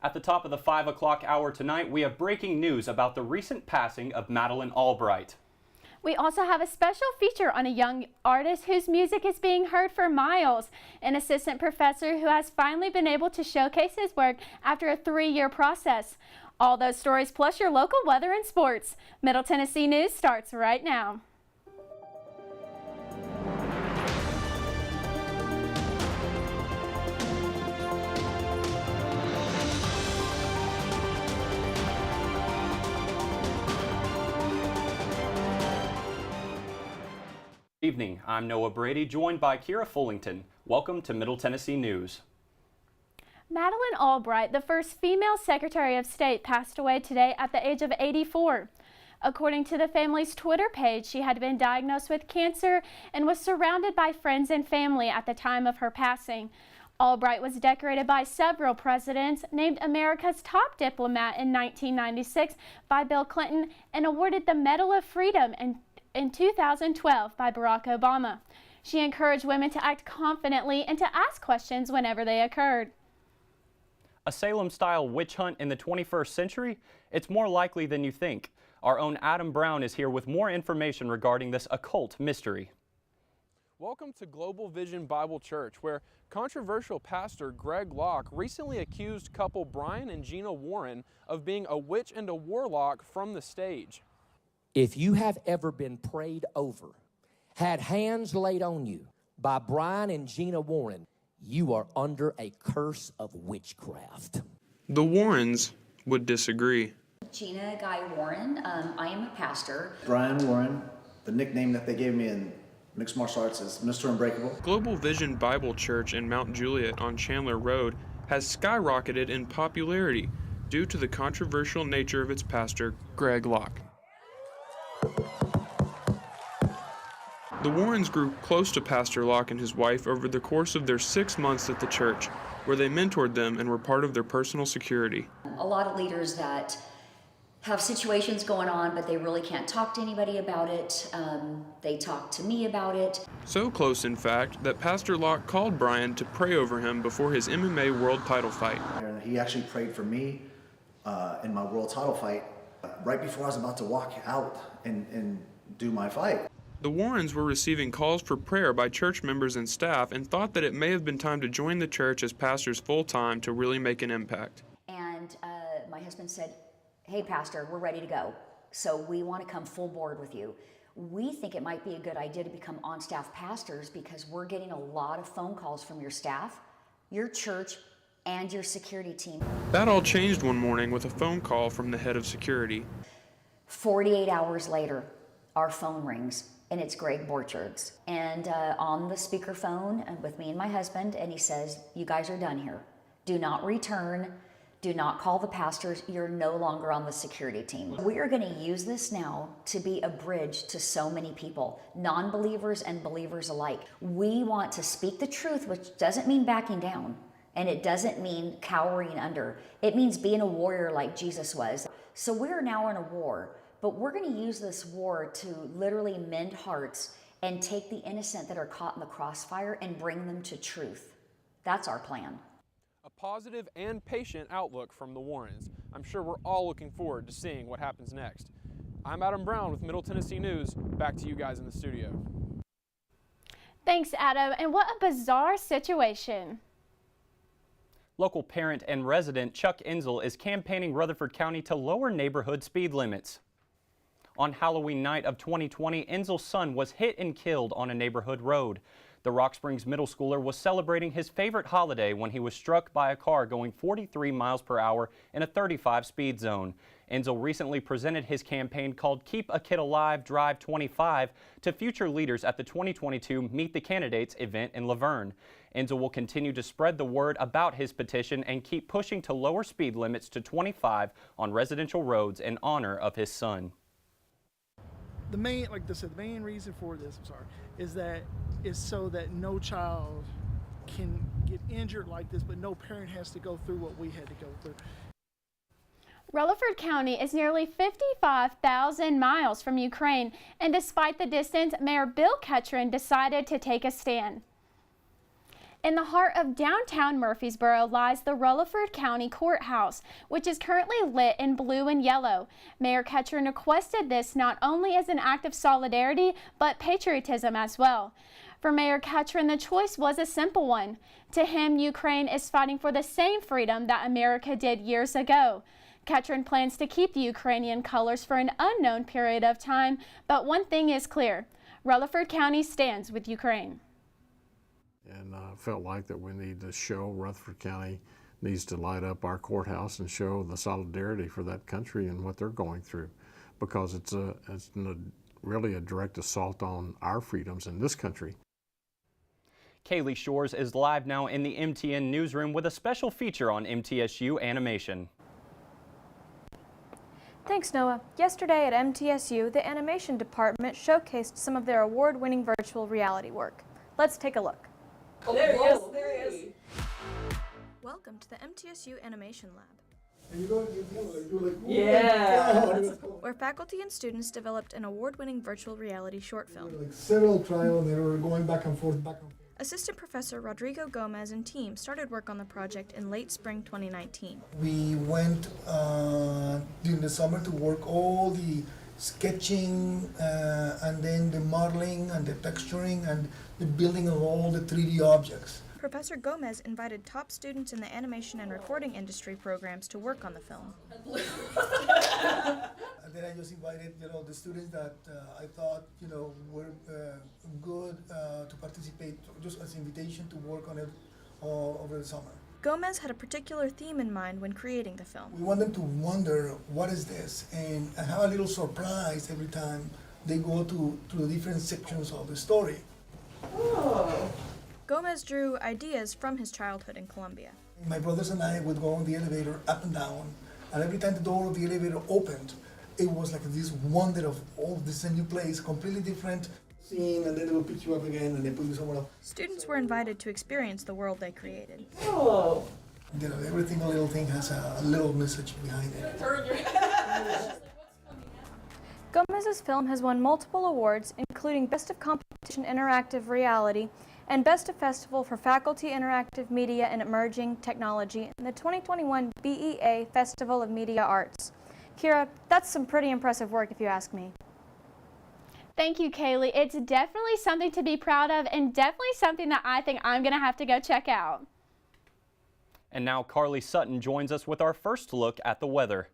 At the top of the 5 o'clock hour tonight, we have breaking news about the recent passing of Madeleine Albright. We also have a special feature on a young artist whose music is being heard for miles, an assistant professor who has finally been able to showcase his work after a 3-year process. All those stories plus your local weather and sports. Middle Tennessee News starts right now. Good evening, I'm Noah Brady, joined by Kira Fullington. Welcome to Middle Tennessee News. Madeleine Albright, the first female Secretary of State, passed away today at the age of 84. According to the family's Twitter page, she had been diagnosed with cancer and was surrounded by friends and family at the time of her passing. Albright was decorated by several presidents, named America's top diplomat in 1996 by Bill Clinton, and awarded the Medal of Freedom in 2012 by Barack Obama. She encouraged women to act confidently and to ask questions whenever they occurred. A Salem-style witch hunt in the 21st century? It's more likely than you think. Our own Adam Brown is here with more information regarding this occult mystery. Welcome to Global Vision Bible Church, where controversial pastor Greg Locke recently accused couple Brian and Gina Warren of being a witch and a warlock from the stage. If you have ever been prayed over, had hands laid on you by Brian and Gina Warren, you are under a curse of witchcraft. The Warrens would disagree. Gina Guy Warren, I am a pastor. Brian Warren, the nickname that they gave me in mixed martial arts is Mr. Unbreakable. Global Vision Bible Church in Mount Juliet on Chandler Road has skyrocketed in popularity due to the controversial nature of its pastor, Greg Locke. The Warrens grew close to Pastor Locke and his wife over the course of their 6 months at the church, where they mentored them and were part of their personal security. A lot of leaders that have situations going on, but they really can't talk to anybody about it. They talk to me about it. So close, in fact, that Pastor Locke called Brian to pray over him before his MMA world title fight. He actually prayed for me in my world title fight right before I was about to walk out and do my fight. The Warrens were receiving calls for prayer by church members and staff and thought that it may have been time to join the church as pastors full-time to really make an impact. And my husband said, "Hey, Pastor, we're ready to go. So we want to come full board with you. We think it might be a good idea to become on-staff pastors because we're getting a lot of phone calls from your staff, your church, and your security team." That all changed one morning with a phone call from the head of security. 48 hours later, our phone rings, and it's Greg Borchards. And on the speakerphone with me and my husband, and he says, "You guys are done here. Do not return. Do not call the pastors. You're no longer on the security team." We are going to use this now to be a bridge to so many people, non-believers and believers alike. We want to speak the truth, which doesn't mean backing down, and it doesn't mean cowering under. It means being a warrior like Jesus was. So we're now in a war, but we're going to use this war to literally mend hearts and take the innocent that are caught in the crossfire and bring them to truth. That's our plan. A positive and patient outlook from the Warrens. I'm sure we're all looking forward to seeing what happens next. I'm Adam Brown with Middle Tennessee News. Back to you guys in the studio. Thanks, Adam. And what a bizarre situation. Local parent and resident Chuck Insel is campaigning Rutherford County to lower neighborhood speed limits. On Halloween night of 2020, Insel's son was hit and killed on a neighborhood road. The Rock Springs middle schooler was celebrating his favorite holiday when he was struck by a car going 43 miles per hour in a 35 speed zone. Insel recently presented his campaign called Keep a Kid Alive, Drive 25 to future leaders at the 2022 Meet the Candidates event in Laverne. Insel will continue to spread the word about his petition and keep pushing to lower speed limits to 25 on residential roads in honor of his son. The main reason for this, is so that no child can get injured like this, but no parent has to go through what we had to go through. Rutherford County is nearly 55,000 miles from Ukraine, and despite the distance, Mayor Bill Ketron decided to take a stand. In the heart of downtown Murfreesboro lies the Rutherford County Courthouse, which is currently lit in blue and yellow. Mayor Ketchern requested this not only as an act of solidarity, but patriotism as well. For Mayor Ketchern, the choice was a simple one. To him, Ukraine is fighting for the same freedom that America did years ago. Ketchern plans to keep the Ukrainian colors for an unknown period of time, but one thing is clear: Rutherford County stands with Ukraine. And I felt like that we need to show Rutherford County needs to light up our courthouse and show the solidarity for that country and what they're going through, because it's really a direct assault on our freedoms in this country. Kaylee Shores is live now in the MTN newsroom with a special feature on MTSU animation. Thanks, Noah. Yesterday at MTSU, the animation department showcased some of their award-winning virtual reality work. Let's take a look. Oh, there he is. There he is. Welcome to the MTSU Animation Lab, Yeah. where faculty and students developed an award-winning virtual reality short film. Like several trial and error, going back and forth. Assistant Professor Rodrigo Gomez and team started work on the project in late spring 2019. We went during the summer to work all the sketching and then the modeling and the texturing and the building of all the 3D objects. Professor Gomez invited top students in the animation and recording industry programs to work on the film. And then I just invited, the students that I thought, were good to participate, just as an invitation to work on it over the summer. Gomez had a particular theme in mind when creating the film. We want them to wonder, what is this? And have a little surprise every time they go to the different sections of the story. Oh. Gomez drew ideas from his childhood in Colombia. My brothers and I would go on the elevator up and down, and every time the door of the elevator opened, it was like this wonder of, this new place, completely different scene, and then they will pick you up again and they put you somewhere else. Students were invited to experience the world they created. Oh. Every single little thing has a little message behind it. Gomez's film has won multiple awards, including Best of Competition Interactive Reality and Best of Festival for Faculty Interactive Media and Emerging Technology in the 2021 BEA Festival of Media Arts. Kira, that's some pretty impressive work if you ask me. Thank you, Kaylee. It's definitely something to be proud of and definitely something that I think I'm going to have to go check out. And now Carly Sutton joins us with our first look at the weather.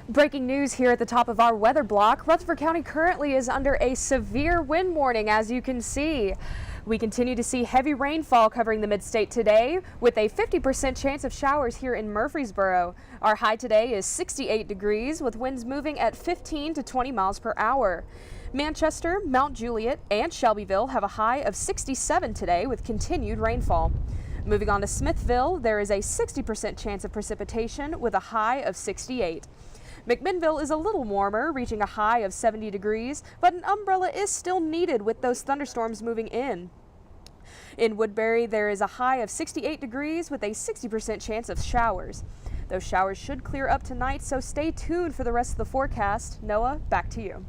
Breaking news here at the top of our weather block. Rutherford County currently is under a severe wind warning, as you can see. We continue to see heavy rainfall covering the mid-state today, with a 50% chance of showers here in Murfreesboro. Our high today is 68 degrees, with winds moving at 15 to 20 miles per hour. Manchester, Mount Juliet, and Shelbyville have a high of 67 today, with continued rainfall. Moving on to Smithville, there is a 60% chance of precipitation with a high of 68. McMinnville is a little warmer, reaching a high of 70 degrees, but an umbrella is still needed with those thunderstorms moving in. In Woodbury, there is a high of 68 degrees with a 60% chance of showers. Those showers should clear up tonight, so stay tuned for the rest of the forecast. Noah, back to you.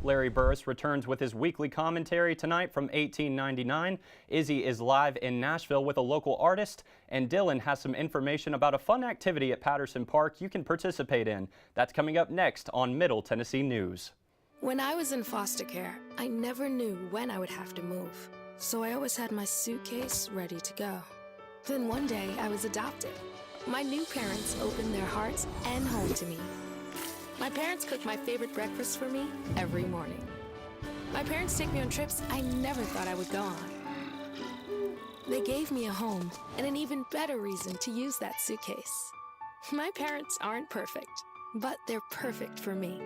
Larry Burris returns with his weekly commentary tonight from 1899. Izzy is live in Nashville with a local artist, and Dylan has some information about a fun activity at Patterson Park you can participate in. That's coming up next on Middle Tennessee News. When I was in foster care, I never knew when I would have to move, so I always had my suitcase ready to go. Then one day I was adopted. My new parents opened their hearts and home to me. My parents cook my favorite breakfast for me every morning. My parents take me on trips I never thought I would go on. They gave me a home and an even better reason to use that suitcase. My parents aren't perfect, but they're perfect for me.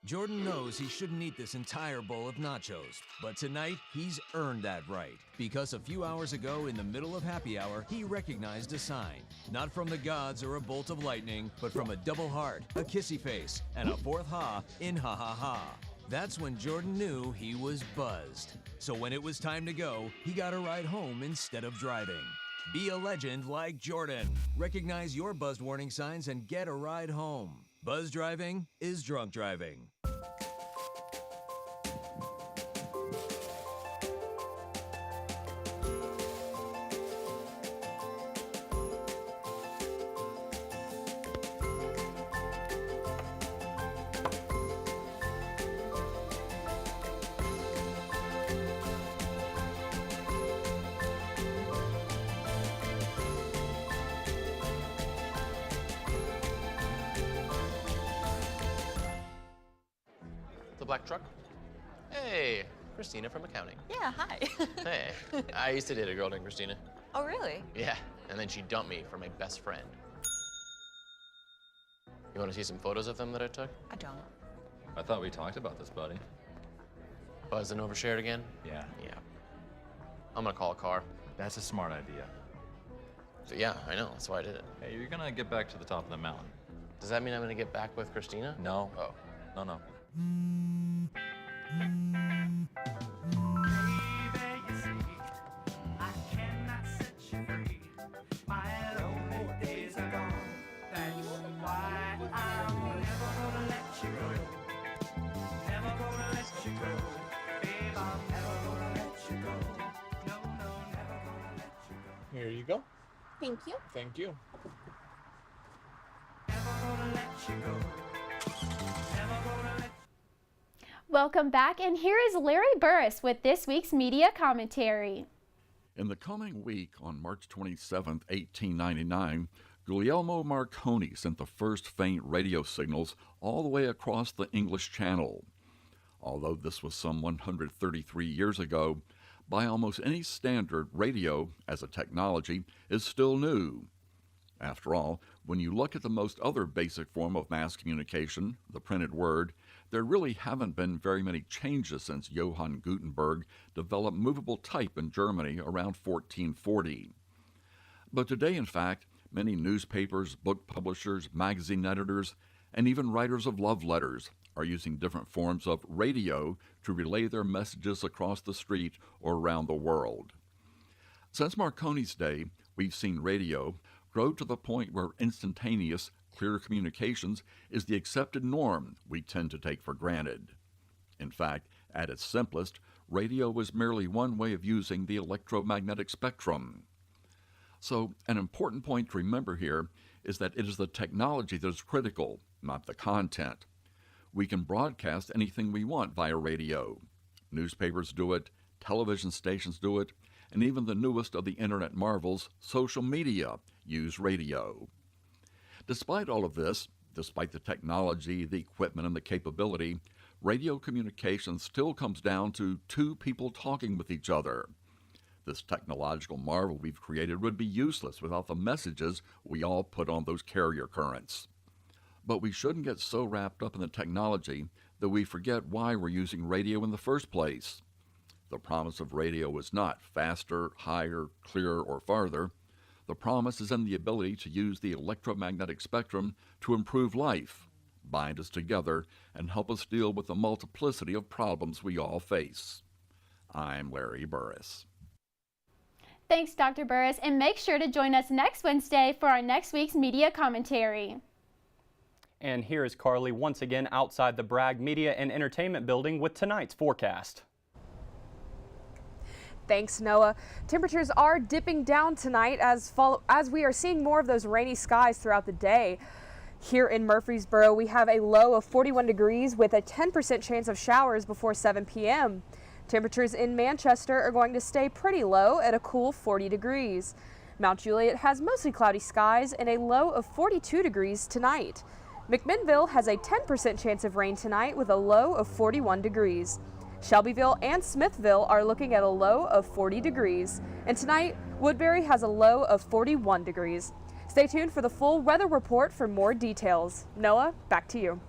Jordan knows he shouldn't eat this entire bowl of nachos, but tonight he's earned that right, because a few hours ago in the middle of happy hour, he recognized a sign, not from the gods or a bolt of lightning, but from a double heart, a kissy face, and a fourth ha in ha ha ha. That's when Jordan knew he was buzzed. So when it was time to go, he got a ride home instead of driving. Be a legend like Jordan. Recognize your buzzed warning signs and get a ride home. Buzz driving is drunk driving. the black truck. Hey, Christina from accounting. Yeah, hi. Hey, I used to date a girl named Christina. Oh, really? Yeah, and then she dumped me for my best friend. You want to see some photos of them that I took? I don't. I thought we talked about this, buddy. Buzz and overshared again? Yeah. Yeah. I'm gonna call a car. That's a smart idea. So, yeah, I know, that's why I did it. Hey, you're gonna get back to the top of the mountain. Does that mean I'm gonna get back with Christina? No. Oh. No. Here you go. Thank you. Thank you. Welcome back, and here is Larry Burris with this week's media commentary. In the coming week, on March 27, 1899, Guglielmo Marconi sent the first faint radio signals all the way across the English Channel. Although this was some 133 years ago, by almost any standard, radio, as a technology, is still new. After all, when you look at the most other basic form of mass communication, the printed word, there really haven't been very many changes since Johann Gutenberg developed movable type in Germany around 1440. But today, in fact, many newspapers, book publishers, magazine editors, and even writers of love letters are using different forms of radio to relay their messages across the street or around the world. Since Marconi's day, we've seen radio grow to the point where instantaneous, clear communications is the accepted norm we tend to take for granted. In fact, at its simplest, radio was merely one way of using the electromagnetic spectrum. So, an important point to remember here is that it is the technology that is critical, not the content. We can broadcast anything we want via radio. Newspapers do it, television stations do it, and even the newest of the internet marvels, social media, use radio. Despite all of this, despite the technology, the equipment, and the capability, radio communication still comes down to two people talking with each other. This technological marvel we've created would be useless without the messages we all put on those carrier currents. But we shouldn't get so wrapped up in the technology that we forget why we're using radio in the first place. The promise of radio is not faster, higher, clearer, or farther. The promise is in the ability to use the electromagnetic spectrum to improve life, bind us together, and help us deal with the multiplicity of problems we all face. I'm Larry Burris. Thanks, Dr. Burris, and make sure to join us next Wednesday for our next week's media commentary. And here is Carly once again outside the Bragg Media and Entertainment Building with tonight's forecast. Thanks, Noah. Temperatures are dipping down tonight as we are seeing more of those rainy skies throughout the day. Here in Murfreesboro, we have a low of 41 degrees with a 10% chance of showers before 7 p.m. Temperatures in Manchester are going to stay pretty low at a cool 40 degrees. Mount Juliet has mostly cloudy skies and a low of 42 degrees tonight. McMinnville has a 10% chance of rain tonight with a low of 41 degrees. Shelbyville and Smithville are looking at a low of 40 degrees. And tonight, Woodbury has a low of 41 degrees. Stay tuned for the full weather report for more details. Noah, back to you.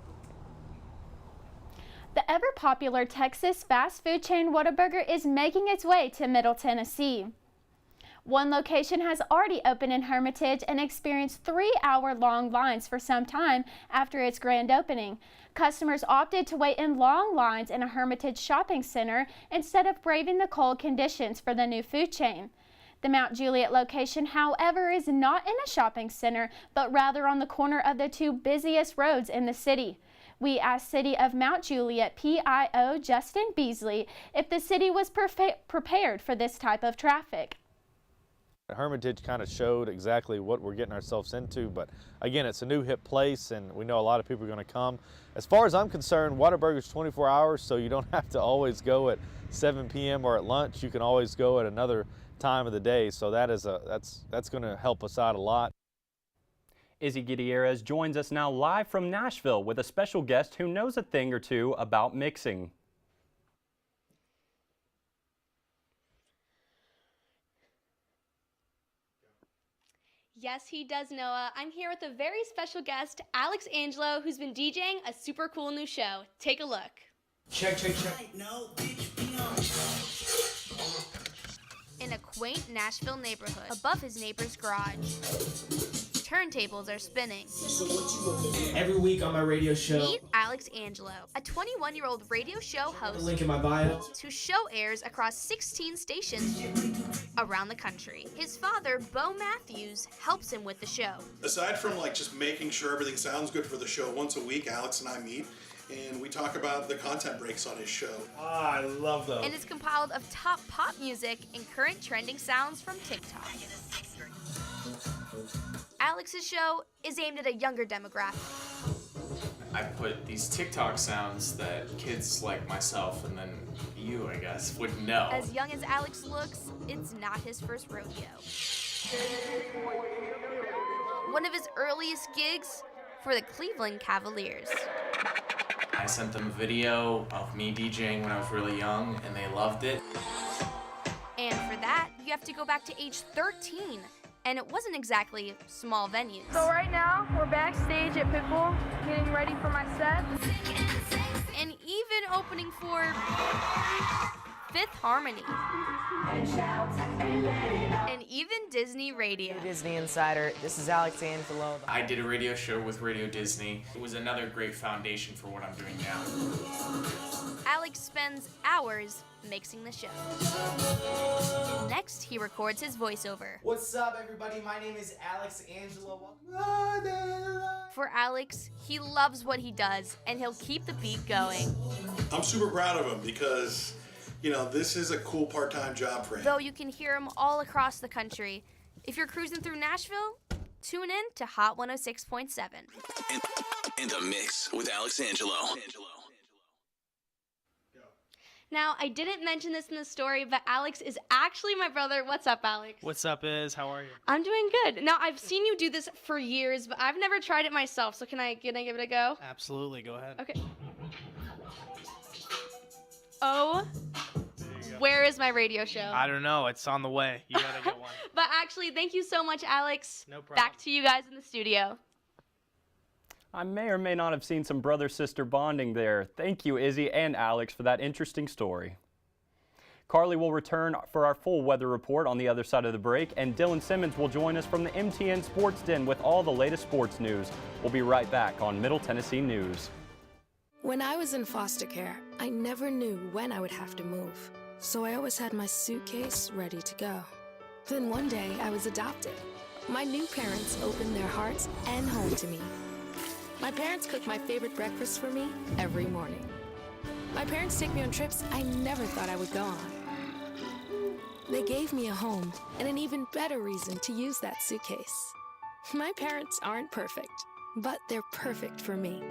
The ever-popular Texas fast food chain Whataburger is making its way to Middle Tennessee. One location has already opened in Hermitage and experienced 3-hour-long lines for some time after its grand opening. Customers opted to wait in long lines in a Hermitage shopping center instead of braving the cold conditions for the new food chain. The Mount Juliet location, however, is not in a shopping center, but rather on the corner of the two busiest roads in the city. We asked City of Mount Juliet PIO Justin Beasley if the city was prepared for this type of traffic. Hermitage kind of showed exactly what we're getting ourselves into, but again, it's a new hip place and we know a lot of people are going to come. As far as I'm concerned, Whataburger's 24 hours, so you don't have to always go at 7 p.m. or at lunch. You can always go at another time of the day, so that's going to help us out a lot. Izzy Gutierrez joins us now live from Nashville with a special guest who knows a thing or two about mixing. Yes, he does, Noah. I'm here with a very special guest, Alex Angelo, who's been DJing a super cool new show. Take a look. Check. In a quaint Nashville neighborhood, above his neighbor's garage, turntables are spinning. Every week on my radio show. Meet Alex Angelo, a 21-year-old radio show host. Link in my bio. Whose show airs across 16 stations around the country. His father, Bo Matthews, helps him with the show. Aside from just making sure everything sounds good for the show, once a week Alex and I meet and we talk about the content breaks on his show. I love those. And it's compiled of top pop music and current trending sounds from TikTok. Alex's show is aimed at a younger demographic. I put these TikTok sounds that kids like myself and then you, I guess, would know. As young as Alex looks, it's not his first rodeo. One of his earliest gigs for the Cleveland Cavaliers. I sent them a video of me DJing when I was really young and they loved it. And for that, you have to go back to age 13. And it wasn't exactly small venues. So right now, we're backstage at Pitbull, getting ready for my set. And even opening for Fifth Harmony. And even Disney Radio. Disney Insider, this is Alex Angelo. I did a radio show with Radio Disney. It was another great foundation for what I'm doing now. Alex spends hours mixing the show. Next, he records his voiceover. What's up, everybody? My name is Alex Angelo. For Alex, he loves what he does, and he'll keep the beat going. I'm super proud of him because, this is a cool part-time job for him. Though you can hear him all across the country. If you're cruising through Nashville, tune in to Hot 106.7. In the mix with Alex Angelo. Now, I didn't mention this in the story, but Alex is actually my brother. What's up, Alex? What's up, Iz? How are you? I'm doing good. Now, I've seen you do this for years, but I've never tried it myself, so can I give it a go? Absolutely, go ahead. Okay. Oh, where is my radio show? I don't know. It's on the way. You gotta get one. But actually, thank you so much, Alex. No problem. Back to you guys in the studio. I may or may not have seen some brother-sister bonding there. Thank you, Izzy and Alex, for that interesting story. Carly will return for our full weather report on the other side of the break, and Dylan Simmons will join us from the MTN Sports Den with all the latest sports news. We'll be right back on Middle Tennessee News. When I was in foster care, I never knew when I would have to move, so I always had my suitcase ready to go. Then one day, I was adopted. My new parents opened their hearts and home to me. My parents cook my favorite breakfast for me every morning. My parents take me on trips I never thought I would go on. They gave me a home and an even better reason to use that suitcase. My parents aren't perfect, but they're perfect for me.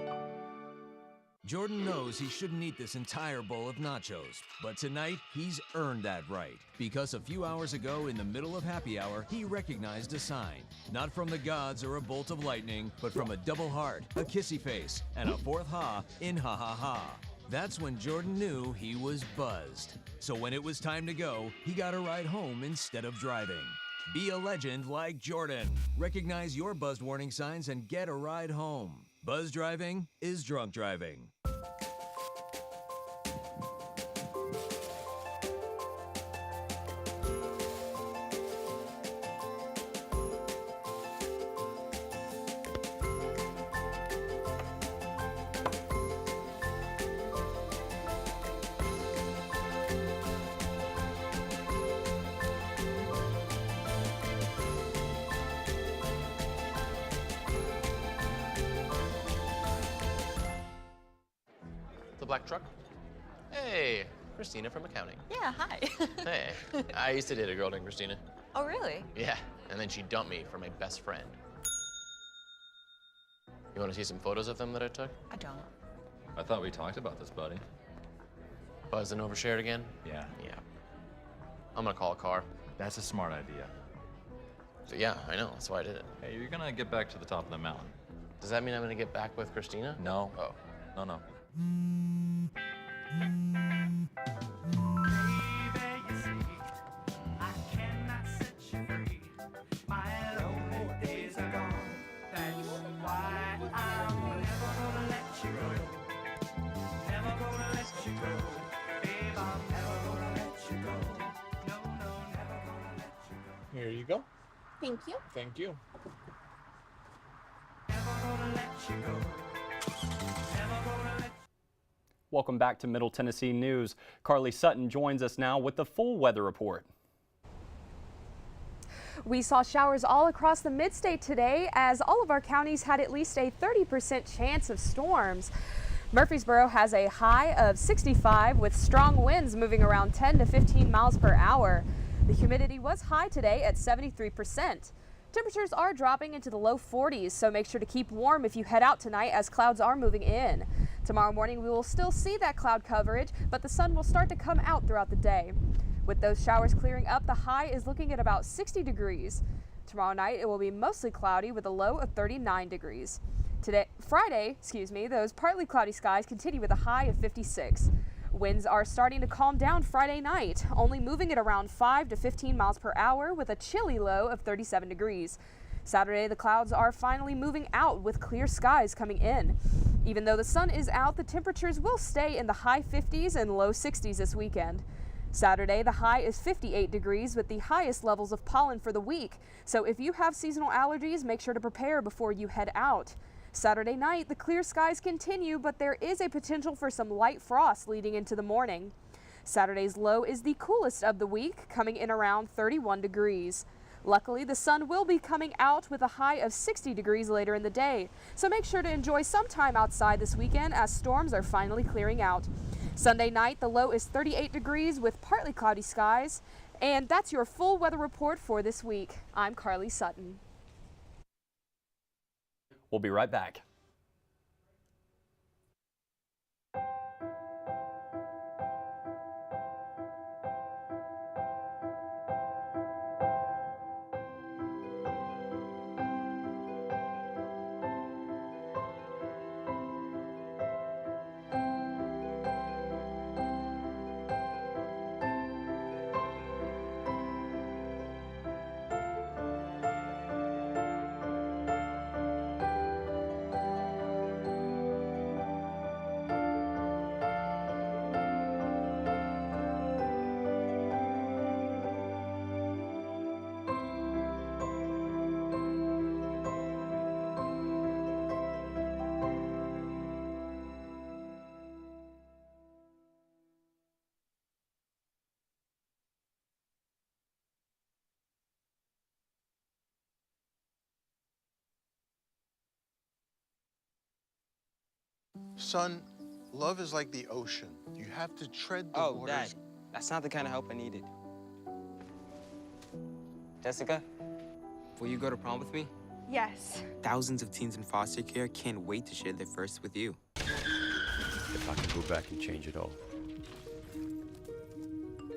Jordan knows he shouldn't eat this entire bowl of nachos, but tonight he's earned that right. Because a few hours ago, in the middle of happy hour, he recognized a sign. Not from the gods or a bolt of lightning, but from a double heart, a kissy face, and a fourth ha in ha ha ha. That's when Jordan knew he was buzzed. So when it was time to go, he got a ride home instead of driving. Be a legend like Jordan. Recognize your buzzed warning signs and get a ride home. Buzz driving is drunk driving. The black truck? Hey, Christina from accounting. Yeah, hi. Hey, I used to date a girl named Christina. Oh, really? Yeah, and then she dumped me for my best friend. You want to see some photos of them that I took? I don't. I thought we talked about this, buddy. Buzzed and overshared again? Yeah. Yeah. I'm gonna call a car. That's a smart idea. Yeah, I know. That's why I did it. Hey, you're gonna get back to the top of the mountain. Does that mean I'm gonna get back with Christina? No. Oh. No. Here you go. Thank you. Thank you. Welcome back to Middle Tennessee News. Carly Sutton joins us now with the full weather report. We saw showers all across the mid-state today as all of our counties had at least a 30% chance of storms. Murfreesboro has a high of 65 with strong winds moving around 10 to 15 miles per hour. The humidity was high today at 73%. Temperatures are dropping into the low 40s, so make sure to keep warm if you head out tonight as clouds are moving in. Tomorrow morning we will still see that cloud coverage, but the sun will start to come out throughout the day. With those showers clearing up, the high is looking at about 60 degrees. Tomorrow night it will be mostly cloudy with a low of 39 degrees. Friday, those partly cloudy skies continue with a high of 56. Winds are starting to calm down Friday night, only moving at around 5 to 15 miles per hour with a chilly low of 37 degrees. Saturday, the clouds are finally moving out with clear skies coming in. Even though the sun is out, the temperatures will stay in the high 50s and low 60s this weekend. Saturday, the high is 58 degrees with the highest levels of pollen for the week. So if you have seasonal allergies, make sure to prepare before you head out. Saturday night, the clear skies continue, but there is a potential for some light frost leading into the morning. Saturday's low is the coolest of the week, coming in around 31 degrees. Luckily, the sun will be coming out with a high of 60 degrees later in the day, so make sure to enjoy some time outside this weekend as storms are finally clearing out. Sunday night, the low is 38 degrees with partly cloudy skies, and that's your full weather report for this week. I'm Carly Sutton. We'll be right back. Son, love is like the ocean. You have to tread the waters. Dad, that's not the kind of help I needed. Jessica, will you go to prom with me? Yes. Thousands of teens in foster care can't wait to share their first with you. If I could go back and change it all,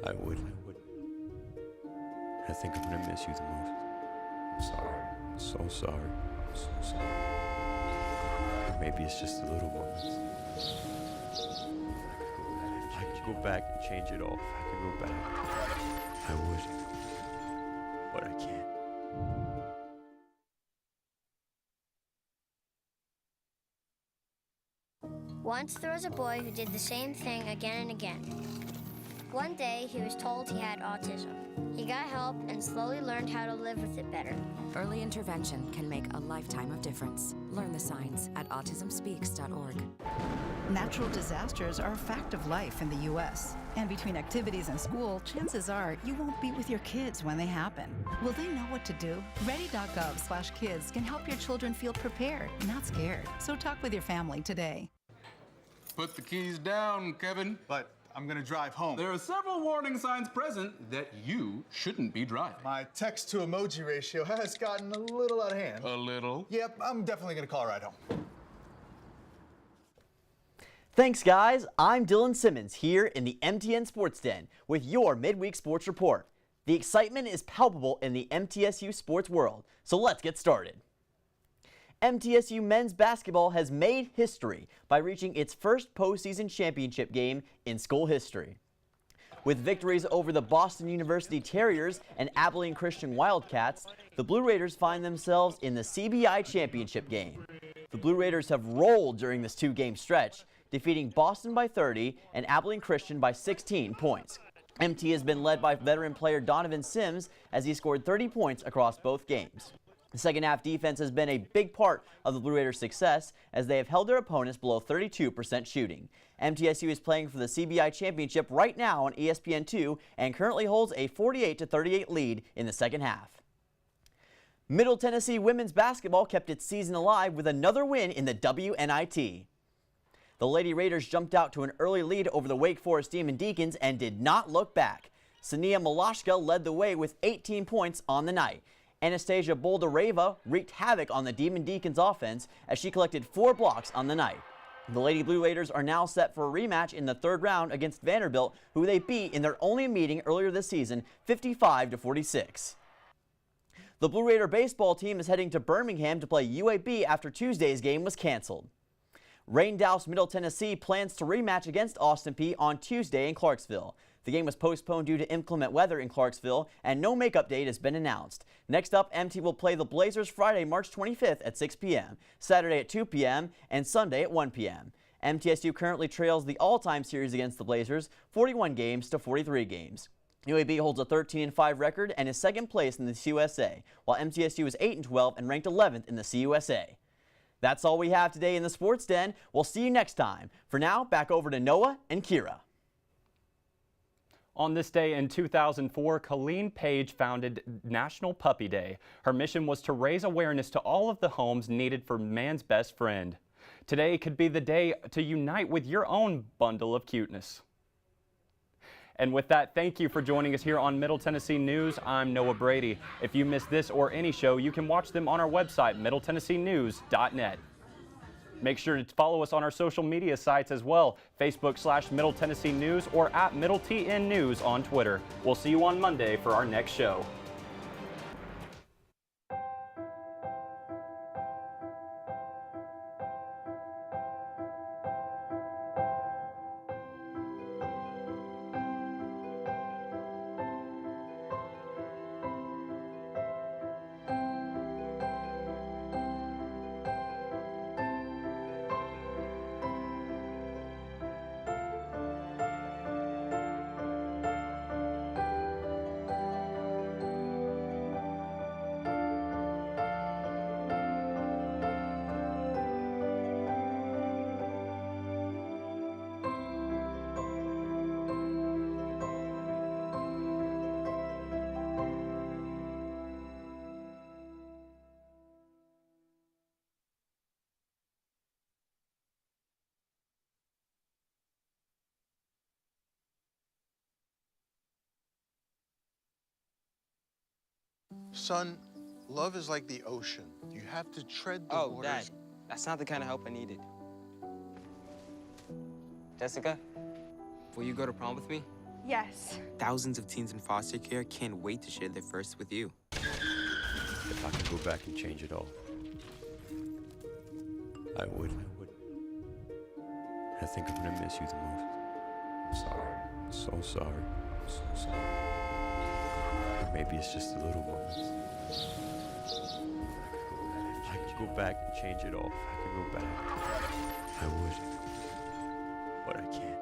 I would. I think I'm gonna miss you the most. I'm sorry. I'm so sorry. I'm so sorry. Maybe it's just the little moments. If I could go back and change it all, if I could go back, I would. But I can't. Once there was a boy who did the same thing again and again. One day, he was told he had autism. He got help and slowly learned how to live with it better. Early intervention can make a lifetime of difference. Learn the signs at autismspeaks.org. Natural disasters are a fact of life in the U.S. And between activities and school, chances are you won't be with your kids when they happen. Will they know what to do? Ready.gov/kids can help your children feel prepared, not scared. So talk with your family today. Put the keys down, Kevin. But I'm gonna drive home. There are several warning signs present that you shouldn't be driving. My text to emoji ratio has gotten a little out of hand. A little? Yep, I'm definitely gonna call a ride home. Thanks, guys. I'm Dylan Simmons here in the MTN Sports Den with your midweek sports report. The excitement is palpable in the MTSU sports world, so let's get started. MTSU men's basketball has made history by reaching its first postseason championship game in school history. With victories over the Boston University Terriers and Abilene Christian Wildcats, the Blue Raiders find themselves in the CBI championship game. The Blue Raiders have rolled during this two-game stretch, defeating Boston by 30 and Abilene Christian by 16 points. MT has been led by veteran player Donovan Sims as he scored 30 points across both games. The second half defense has been a big part of the Blue Raiders' success as they have held their opponents below 32% shooting. MTSU is playing for the CBI championship right now on ESPN2 and currently holds a 48-38 lead in the second half. Middle Tennessee women's basketball kept its season alive with another win in the WNIT. The Lady Raiders jumped out to an early lead over the Wake Forest Demon Deacons and did not look back. Sania Malashka led the way with 18 points on the night. Anastasia Boldareva wreaked havoc on the Demon Deacons offense as she collected 4 blocks on the night. The Lady Blue Raiders are now set for a rematch in the third round against Vanderbilt, who they beat in their only meeting earlier this season, 55-46. The Blue Raider baseball team is heading to Birmingham to play UAB after Tuesday's game was canceled. Rain-doused Middle Tennessee plans to rematch against Austin Peay on Tuesday in Clarksville. The game was postponed due to inclement weather in Clarksville, and no makeup date has been announced. Next up, MT will play the Blazers Friday, March 25th at 6 p.m., Saturday at 2 p.m., and Sunday at 1 p.m. MTSU currently trails the all-time series against the Blazers, 41 games to 43 games. UAB holds a 13-5 record and is second place in the CUSA, while MTSU is 8-12 and ranked 11th in the CUSA. That's all we have today in the Sports Den. We'll see you next time. For now, back over to Noah and Kira. On this day in 2004, Colleen Page founded National Puppy Day. Her mission was to raise awareness to all of the homes needed for man's best friend. Today could be the day to unite with your own bundle of cuteness. And with that, thank you for joining us here on Middle Tennessee News. I'm Noah Brady. If you missed this or any show, you can watch them on our website, middletennesseenews.net. Make sure to follow us on our social media sites as well, Facebook/Middle Tennessee News or at Middle TN News on Twitter. We'll see you on Monday for our next show. Son, love is like the ocean. You have to tread the waters. Dad, that's not the kind of help I needed. Jessica, will you go to prom with me? Yes. Thousands of teens in foster care can't wait to share their first with you. If I could go back and change it all, I would. I think I'm gonna miss you the most. I'm sorry. I'm so sorry. I'm so sorry. Or maybe it's just a little moment. I could go back and change it all. If I could go back, I would. But I can't.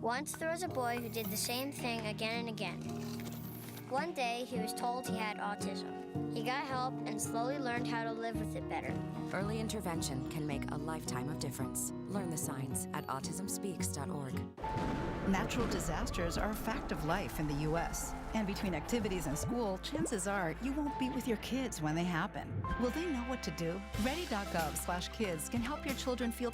Once there was a boy who did the same thing again and again. One day, he was told he had autism. He got help and slowly learned how to live with it better. Early intervention can make a lifetime of difference. Learn the signs at autismspeaks.org. Natural disasters are a fact of life in the U.S. And between activities and school, chances are you won't be with your kids when they happen. Will they know what to do? Ready.gov/kids can help your children feel